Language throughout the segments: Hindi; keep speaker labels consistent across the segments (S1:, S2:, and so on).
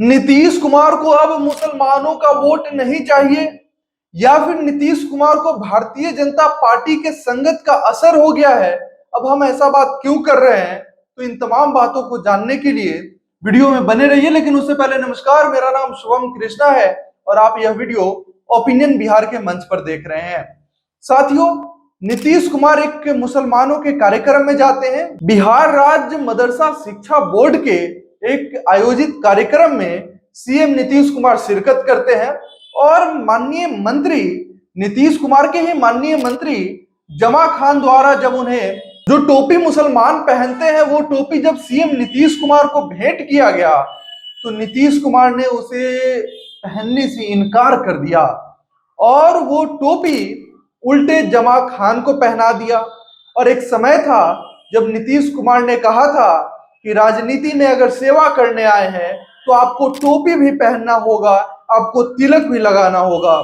S1: नीतीश कुमार को अब मुसलमानों का वोट नहीं चाहिए, या फिर नीतीश कुमार को भारतीय जनता पार्टी के संगत का असर हो गया है। अब हम ऐसा बात क्यों कर रहे हैं, तो इन तमाम बातों को जानने के लिए वीडियो में बने रहिए। लेकिन उससे पहले नमस्कार, मेरा नाम शुभम कृष्णा है और आप यह वीडियो ओपिनियन बिहार के मंच पर देख रहे हैं। साथियों, नीतीश कुमार एक मुसलमानों के कार्यक्रम में जाते हैं। बिहार राज्य मदरसा शिक्षा बोर्ड के एक आयोजित कार्यक्रम में सीएम नीतीश कुमार शिरकत करते हैं और माननीय मंत्री नीतीश कुमार के ही माननीय मंत्री जमा खान द्वारा जब उन्हें जो टोपी मुसलमान पहनते हैं वो टोपी जब सीएम नीतीश कुमार को भेंट किया गया, तो नीतीश कुमार ने उसे पहनने से इनकार कर दिया और वो टोपी उल्टे जमा खान को पहना दिया। और एक समय था जब नीतीश कुमार ने कहा था कि राजनीति में अगर सेवा करने आए हैं तो आपको टोपी भी पहनना होगा, आपको तिलक भी लगाना होगा।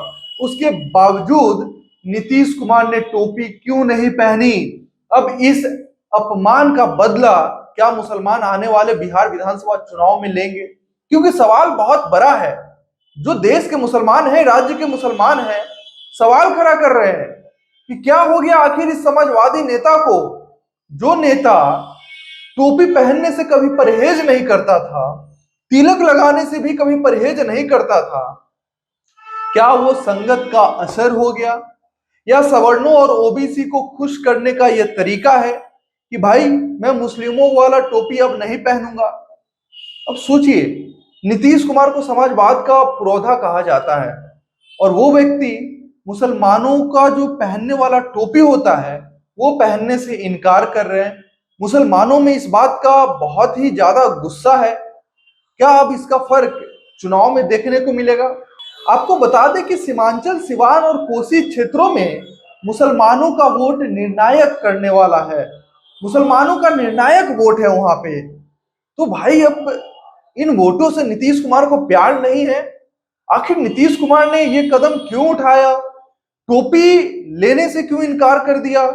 S1: उसके बावजूद नीतीश कुमार ने टोपी क्यों नहीं पहनी? अब इस अपमान का बदला क्या मुसलमान आने वाले बिहार विधानसभा चुनाव में लेंगे? क्योंकि सवाल बहुत बड़ा है। जो देश के मुसलमान हैं, राज्य के मुसलमान हैं, सवाल खड़ा कर रहे हैं कि क्या हो गया आखिर इस समाजवादी नेता को, जो नेता टोपी पहनने से कभी परहेज नहीं करता था, तिलक लगाने से भी कभी परहेज नहीं करता था। क्या वो संगत का असर हो गया, या सवर्णों और ओबीसी को खुश करने का यह तरीका है कि भाई मैं मुस्लिमों वाला टोपी अब नहीं पहनूंगा? अब सोचिए, नीतीश कुमार को समाजवाद का पुरोधा कहा जाता है और वो व्यक्ति मुसलमानों का जो पहनने वाला टोपी होता है वो पहनने से इनकार कर रहे हैं। मुसलमानों में इस बात का बहुत ही ज्यादा गुस्सा है। क्या अब इसका फर्क चुनाव में देखने को मिलेगा? आपको बता दें कि सीमांचल, सिवान और कोसी क्षेत्रों में मुसलमानों का वोट निर्णायक करने वाला है। मुसलमानों का निर्णायक वोट है वहां पे। तो भाई अब इन वोटों से नीतीश कुमार को प्यार नहीं है? आखिर नीतीश कुमार ने ये कदम क्यों उठाया? टोपी लेने से क्यों इनकार कर दिया?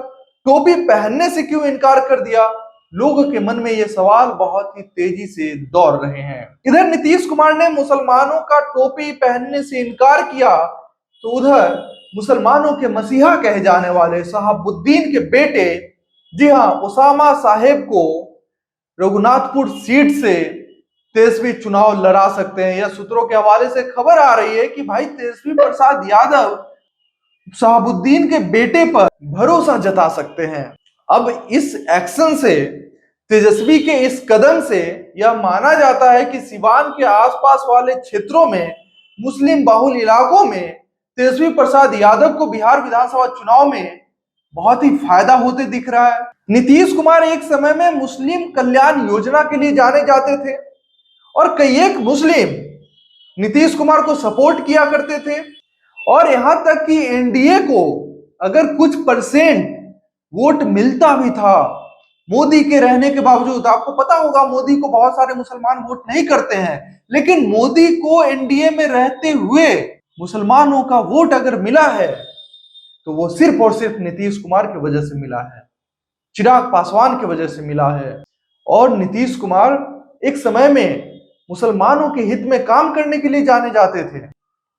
S1: टोपी पहनने से क्यों इनकार कर दिया? लोगों के मन में ये सवाल बहुत ही तेजी से दौड़ रहे हैं। इधर नीतीश कुमार ने मुसलमानों का टोपी पहनने से इनकार किया, तो उधर मुसलमानों के मसीहा कहे जाने वाले शहाबुद्दीन के बेटे, जी हां, उसामा साहेब को रघुनाथपुर सीट से तेजस्वी चुनाव लड़ा सकते हैं। या सूत्रों के हवाले से खबर आ रही है कि भाई तेजस्वी प्रसाद यादव शहाबुद्दीन के बेटे पर भरोसा जता सकते हैं। अब इस एक्शन से, तेजस्वी के इस कदम से यह माना जाता है कि सिवान के आसपास वाले क्षेत्रों में, मुस्लिम बहुल इलाकों में तेजस्वी प्रसाद यादव को बिहार विधानसभा चुनाव में बहुत ही फायदा होते दिख रहा है। नीतीश कुमार एक समय में मुस्लिम कल्याण योजना के लिए जाने जाते थे और कई एक मुस्लिम नीतीश कुमार को सपोर्ट किया करते थे और यहां तक कि एनडीए को अगर कुछ परसेंट वोट मिलता भी था मोदी के रहने के बावजूद। आपको पता होगा मोदी को बहुत सारे मुसलमान वोट नहीं करते हैं, लेकिन मोदी को एनडीए में रहते हुए मुसलमानों का वोट अगर मिला है तो वो सिर्फ और सिर्फ नीतीश कुमार की वजह से मिला है, चिराग पासवान की वजह से मिला है। और नीतीश कुमार एक समय में मुसलमानों के हित में काम करने के लिए जाने जाते थे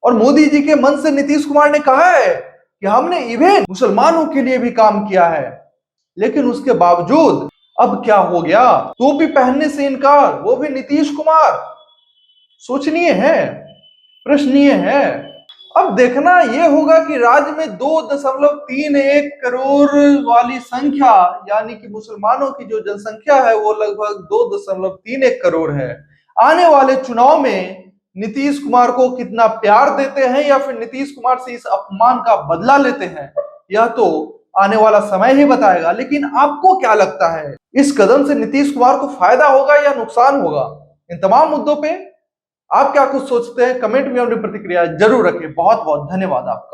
S1: और मोदी जी के मन से नीतीश कुमार ने कहा है कि हमने इवेन मुसलमानों के लिए भी काम किया है। लेकिन उसके बावजूद अब क्या हो गया? टोपी पहनने से इनकार, वो भी नीतीश कुमार। सोचनीय है, प्रश्नीय है। अब देखना यह होगा कि राज्य में 2.31 करोड़ वाली संख्या, यानी कि मुसलमानों की जो जनसंख्या है वो लगभग 2.31 करोड़ है। आने वाले चुनाव में नीतीश कुमार को कितना प्यार देते हैं या फिर नीतीश कुमार से इस अपमान का बदला लेते हैं, यह तो आने वाला समय ही बताएगा। लेकिन आपको क्या लगता है, इस कदम से नीतीश कुमार को फायदा होगा या नुकसान होगा? इन तमाम मुद्दों पे आप क्या कुछ सोचते हैं? कमेंट में अपनी प्रतिक्रिया जरूर रखें। बहुत बहुत धन्यवाद आपका।